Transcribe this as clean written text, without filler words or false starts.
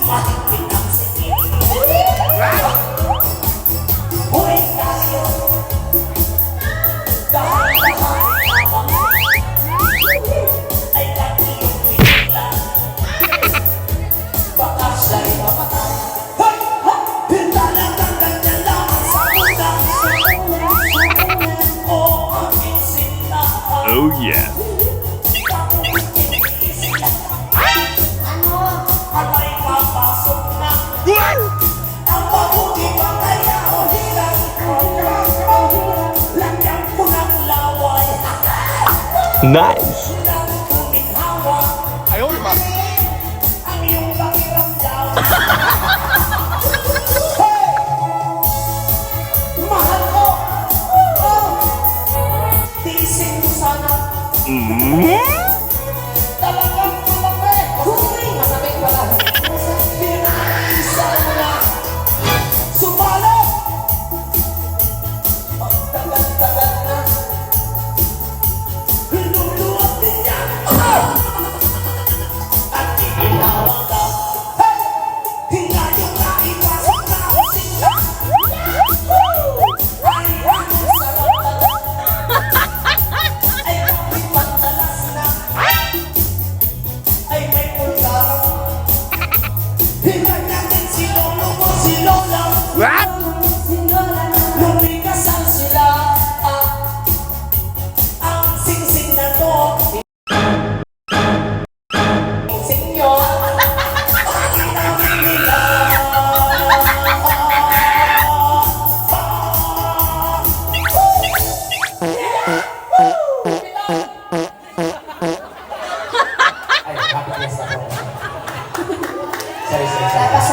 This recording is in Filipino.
mahigpit ang sikip. Hoy tayo, dahan-dahan habang ay katiyong pinila. Baka siya'y mamatay. Hoy! Hoy! Hintalang ng ganyan lang sa unang o aking sintahan. Oh yeah. Alay papasok na. Ang mabuti pa kaya o hirang lagyan ko ng laway. Nice. Nang kuminhawa ang iyong pakiramdam. Hey! Mahal ko. Oh! Tiisin mo sana. Talagang malaki. Masabing pala. Pinaisan mo na. Sumalo! Ang tagal-tagal na. Luluwag din yan. At iginawang ka. Hey! Hinayong naipasok na ang sila. Ay, anong sarap talaga. Ay, kapit pantalas na. Ay, may pulgarang. Hinay natin si Lolo mo, si Lola. What? Lumikasal sila. Ang singsing na to. Singsing nyo. Pakinawin nila. Ay, happy fiesta po. Sorry.